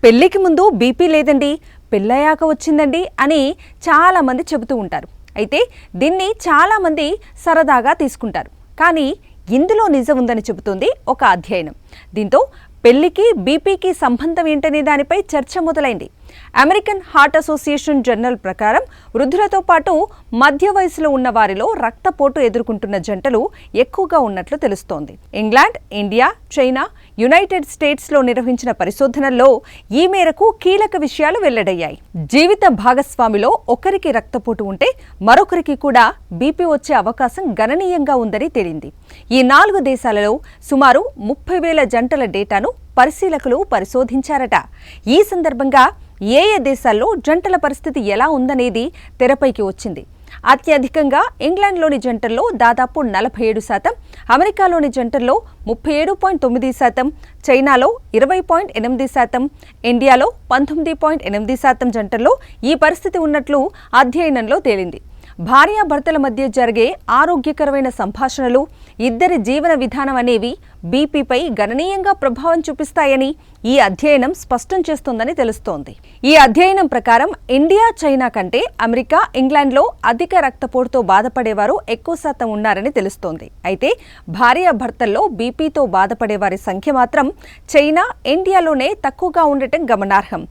పెళ్లికి ముందు బీపీ లేదండి, పెళ్ళయ్యాక వచ్చిందండి అని చాలామంది చెబుతూ ఉంటారు. అయితే దీన్ని చాలామంది సరదాగా తీసుకుంటారు. కానీ ఇందులో నిజం ఉందని చెబుతోంది ఒక అధ్యయనం. దీంతో పెళ్లికి బీపీకి సంబంధం ఏంటనే దానిపై చర్చ మొదలైంది. అమెరికన్ హార్ట్ అసోసియేషన్ జర్నల్ ప్రకారం వృద్ధులతో పాటు మధ్య వయసులో ఉన్న వారిలో రక్తపోటు ఎదుర్కొంటున్న జంటలు ఎక్కువగా ఉన్నట్లు తెలుస్తోంది. ఇంగ్లాండ్, ఇండియా, చైనా, యునైటెడ్ స్టేట్స్లో నిర్వహించిన పరిశోధనల్లో ఈ మేరకు కీలక విషయాలు వెల్లడయ్యాయి. జీవిత భాగస్వామిలో ఒకరికి రక్తపోటు ఉంటే మరొకరికి కూడా బీపీ వచ్చే అవకాశం గణనీయంగా ఉందని తేలింది. ఈ 4 దేశాలలో సుమారు 30,000 జంటల డేటాను పరిశీలకులు పరిశోధించారట. ఈ సందర్భంగా ఏ దేశాల్లో జంటల పరిస్థితి ఎలా ఉందనేది తెరపైకి వచ్చింది. అత్యధికంగా ఇంగ్లాండ్లోని జంటల్లో దాదాపు 47%, అమెరికాలోని జంటల్లో 37.9%, చైనాలో 20.8%, ఇండియాలో 19.8% జంటల్లో ఈ పరిస్థితి ఉన్నట్లు అధ్యయనంలో తేలింది. భార్యాభర్తల మధ్య జరిగే ఆరోగ్యకరమైన సంభాషణలు, ఇద్దరి జీవన విధానం అనేవి బీపీపై గణనీయంగా ప్రభావం చూపిస్తాయని ఈ అధ్యయనం స్పష్టం చేస్తోందని తెలుస్తోంది. ఈ అధ్యయనం ప్రకారం ఇండియా, చైనా కంటే అమెరికా, ఇంగ్లాండ్లో అధిక రక్తపోటుతో బాధపడేవారు ఎక్కువ శాతం ఉన్నారని తెలుస్తోంది. అయితే భార్యాభర్తల్లో బీపీతో బాధపడే వారి సంఖ్య మాత్రం చైనా, ఇండియాలోనే తక్కువగా ఉండటం గమనార్హం.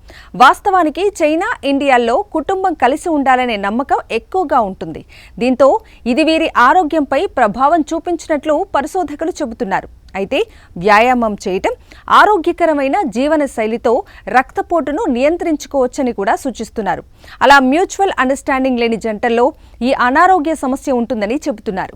వాస్తవానికి చైనా, ఇండియాల్లో కుటుంబం కలిసి ఉండాలనే నమ్మకం ఎక్కువగా ఉంటుంది. దీంతో ఇది వీరి ఆరోగ్యంపై ప్రభావం చూపించినట్లు పరిశోధకులు చెబుతున్నారు. అయితే వ్యాయామం చేయటం, ఆరోగ్యకరమైన జీవన శైలితో రక్తపోటును నియంత్రించుకోవచ్చని కూడా సూచిస్తున్నారు. అలా మ్యూచువల్ అండర్స్టాండింగ్ లేని జంటల్లో ఈ అనారోగ్య సమస్య ఉంటుందని చెబుతున్నారు.